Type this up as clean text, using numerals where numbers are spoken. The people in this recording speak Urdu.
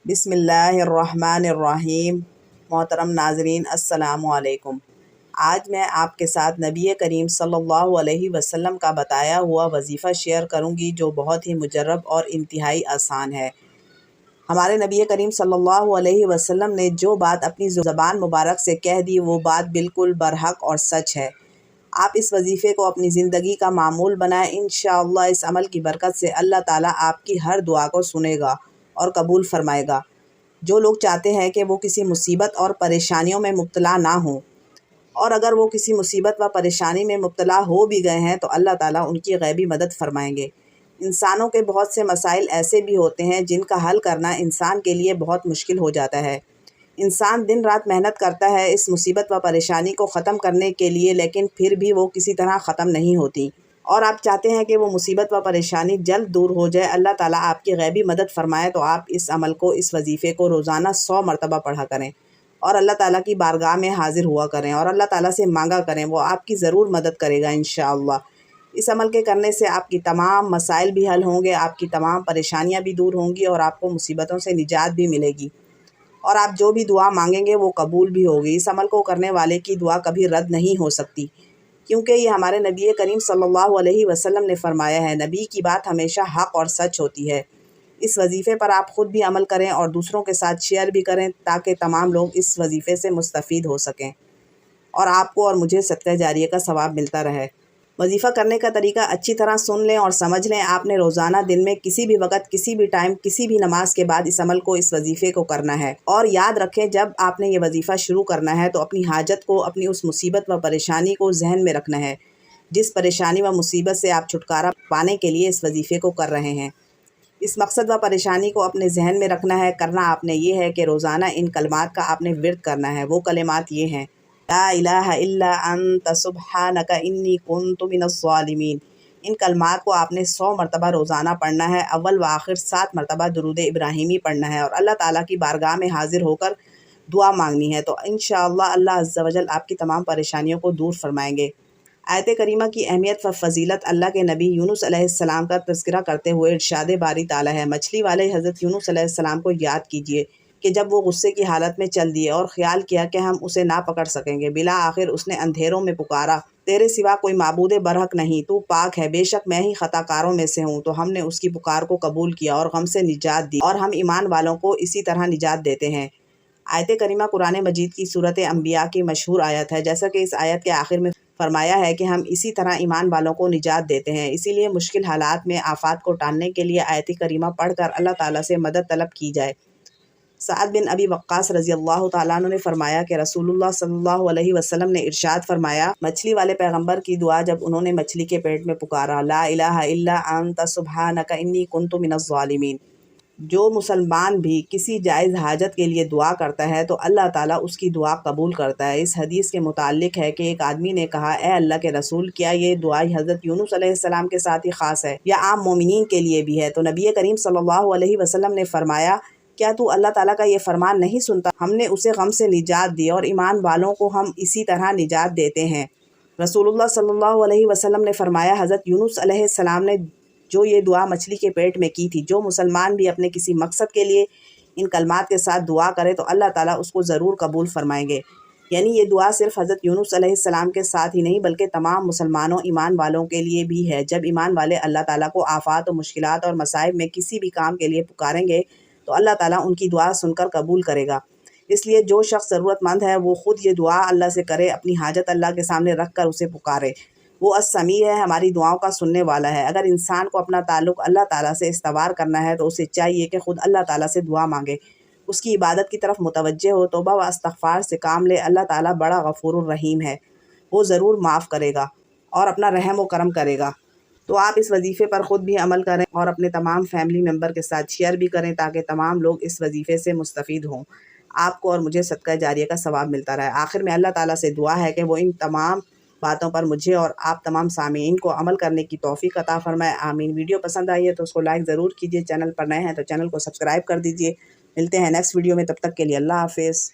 بسم اللہ الرحمن الرحیم۔ محترم ناظرین السلام علیکم۔ آج میں آپ کے ساتھ نبی کریم صلی اللہ علیہ وسلم کا بتایا ہوا وظیفہ شیئر کروں گی جو بہت ہی مجرب اور انتہائی آسان ہے۔ ہمارے نبی کریم صلی اللہ علیہ وسلم نے جو بات اپنی زبان مبارک سے کہہ دی وہ بات بالکل برحق اور سچ ہے۔ آپ اس وظیفے کو اپنی زندگی کا معمول بنائیں، انشاءاللہ اس عمل کی برکت سے اللہ تعالیٰ آپ کی ہر دعا کو سنے گا اور قبول فرمائے گا۔ جو لوگ چاہتے ہیں کہ وہ کسی مصیبت اور پریشانیوں میں مبتلا نہ ہوں، اور اگر وہ کسی مصیبت و پریشانی میں مبتلا ہو بھی گئے ہیں تو اللہ تعالیٰ ان کی غیبی مدد فرمائیں گے۔ انسانوں کے بہت سے مسائل ایسے بھی ہوتے ہیں جن کا حل کرنا انسان کے لیے بہت مشکل ہو جاتا ہے۔ انسان دن رات محنت کرتا ہے اس مصیبت و پریشانی کو ختم کرنے کے لیے، لیکن پھر بھی وہ کسی طرح ختم نہیں ہوتی، اور آپ چاہتے ہیں کہ وہ مصیبت و پریشانی جلد دور ہو جائے، اللہ تعالیٰ آپ کی غیبی مدد فرمائے، تو آپ اس عمل کو، اس وظیفے کو روزانہ 100 مرتبہ پڑھا کریں اور اللہ تعالیٰ کی بارگاہ میں حاضر ہوا کریں اور اللہ تعالیٰ سے مانگا کریں، وہ آپ کی ضرور مدد کرے گا انشاءاللہ۔ اس عمل کے کرنے سے آپ کی تمام مسائل بھی حل ہوں گے، آپ کی تمام پریشانیاں بھی دور ہوں گی اور آپ کو مصیبتوں سے نجات بھی ملے گی، اور آپ جو بھی دعا مانگیں گے وہ قبول بھی ہوگی۔ اس عمل کو کرنے والے کی دعا کبھی رد نہیں ہو سکتی، کیونکہ یہ ہمارے نبی کریم صلی اللہ علیہ وسلم نے فرمایا ہے، نبی کی بات ہمیشہ حق اور سچ ہوتی ہے۔ اس وظیفے پر آپ خود بھی عمل کریں اور دوسروں کے ساتھ شیئر بھی کریں تاکہ تمام لوگ اس وظیفے سے مستفید ہو سکیں اور آپ کو اور مجھے صدقہ جاریہ کا ثواب ملتا رہے۔ وظیفہ کرنے کا طریقہ اچھی طرح سن لیں اور سمجھ لیں۔ آپ نے روزانہ دن میں کسی بھی وقت، کسی بھی ٹائم، کسی بھی نماز کے بعد اس عمل کو، اس وظیفے کو کرنا ہے، اور یاد رکھیں جب آپ نے یہ وظیفہ شروع کرنا ہے تو اپنی حاجت کو، اپنی اس مصیبت و پریشانی کو ذہن میں رکھنا ہے جس پریشانی و مصیبت سے آپ چھٹکارا پانے کے لیے اس وظیفے کو کر رہے ہیں۔ اس مقصد و پریشانی کو اپنے ذہن میں رکھنا ہے۔ کرنا آپ نے یہ ہے کہ روزانہ ان کلمات کا آپ نے ورد کرنا ہے۔ وہ کلمات یہ ہیں: لا الہ الا انت سبحانک انی کنت من الظالمین۔ ان کلمات کو آپ نے 100 مرتبہ روزانہ پڑھنا ہے۔ اول و آخر 7 مرتبہ درود ابراہیمی پڑھنا ہے اور اللہ تعالیٰ کی بارگاہ میں حاضر ہو کر دعا مانگنی ہے، تو انشاءاللہ اللہ عز و جل آپ کی تمام پریشانیوں کو دور فرمائیں گے۔ آیت کریمہ کی اہمیت و فضیلت اللہ کے نبی یونس علیہ السلام کا تذکرہ کرتے ہوئے ارشاد باری تعالیٰ ہے: مچھلی والے حضرت یونس علیہ السلام کو یاد کیجئے کہ جب وہ غصے کی حالت میں چل دیے اور خیال کیا کہ ہم اسے نہ پکڑ سکیں گے، بالآخر اس نے اندھیروں میں پکارا، تیرے سوا کوئی معبود برحق نہیں، تو پاک ہے، بے شک میں ہی خطا کاروں میں سے ہوں، تو ہم نے اس کی پکار کو قبول کیا اور غم سے نجات دی، اور ہم ایمان والوں کو اسی طرح نجات دیتے ہیں۔ آیت کریمہ قرآن مجید کی سورۃ انبیاء کی مشہور آیت ہے، جیسا کہ اس آیت کے آخر میں فرمایا ہے کہ ہم اسی طرح ایمان والوں کو نجات دیتے ہیں۔ اسی لیے مشکل حالات میں آفات کو ٹالنے کے لیے آیت کریمہ پڑھ کر اللہ تعالیٰ سے مدد طلب کی جائے۔ سعد بن ابی وقاص رضی اللہ تعالیٰ عنہ نے فرمایا کہ رسول اللہ صلی اللہ علیہ وسلم نے ارشاد فرمایا، مچھلی والے پیغمبر کی دعا جب انہوں نے مچھلی کے پیٹ میں پکارا، لا الہ الا انت سبحانک انی کنت من الظالمین، جو مسلمان بھی کسی جائز حاجت کے لیے دعا کرتا ہے تو اللہ تعالیٰ اس کی دعا قبول کرتا ہے۔ اس حدیث کے متعلق ہے کہ ایک آدمی نے کہا، اے اللہ کے رسول، کیا یہ دعا حضرت یونس علیہ السلام کے ساتھ ہی خاص ہے یا عام مومنین کے لیے بھی ہے؟ تو نبی کریم صلی اللہ علیہ وسلم نے فرمایا، کیا تو اللہ تعالیٰ کا یہ فرمان نہیں سنتا؟ ہم نے اسے غم سے نجات دی اور ایمان والوں کو ہم اسی طرح نجات دیتے ہیں۔ رسول اللہ صلی اللہ علیہ وسلم نے فرمایا، حضرت یونس علیہ السلام نے جو یہ دعا مچھلی کے پیٹ میں کی تھی، جو مسلمان بھی اپنے کسی مقصد کے لیے ان کلمات کے ساتھ دعا کرے تو اللہ تعالیٰ اس کو ضرور قبول فرمائیں گے۔ یعنی یہ دعا صرف حضرت یونس علیہ السلام کے ساتھ ہی نہیں بلکہ تمام مسلمانوں، ایمان والوں کے لیے بھی ہے۔ جب ایمان والے اللہ تعالیٰ کو آفات و مشکلات اور مصائب میں کسی بھی کام کے لیے پکاریں گے تو اللہ تعالیٰ ان کی دعا سن کر قبول کرے گا۔ اس لیے جو شخص ضرورت مند ہے وہ خود یہ دعا اللہ سے کرے، اپنی حاجت اللہ کے سامنے رکھ کر اسے پکارے۔ وہ السمیع ہے، ہماری دعاؤں کا سننے والا ہے۔ اگر انسان کو اپنا تعلق اللہ تعالیٰ سے استوار کرنا ہے تو اسے چاہیے کہ خود اللہ تعالیٰ سے دعا مانگے، اس کی عبادت کی طرف متوجہ ہو، توبہ و استغفار سے کام لے۔ اللہ تعالیٰ بڑا غفور الرحیم ہے، وہ ضرور معاف کرے گا اور اپنا رحم و کرم کرے گا۔ تو آپ اس وظیفے پر خود بھی عمل کریں اور اپنے تمام فیملی ممبر کے ساتھ شیئر بھی کریں تاکہ تمام لوگ اس وظیفے سے مستفید ہوں، آپ کو اور مجھے صدقہ جاریہ کا ثواب ملتا رہے۔ آخر میں اللہ تعالیٰ سے دعا ہے کہ وہ ان تمام باتوں پر مجھے اور آپ تمام سامعین کو عمل کرنے کی توفیق عطا فرمائے، آمین۔ ویڈیو پسند آئی ہے تو اس کو لائک ضرور کیجیے، چینل پر نئے ہیں تو چینل کو سبسکرائب کر دیجیے۔ ملتے ہیں نیکسٹ ویڈیو میں، تب تک کے لیے اللہ حافظ۔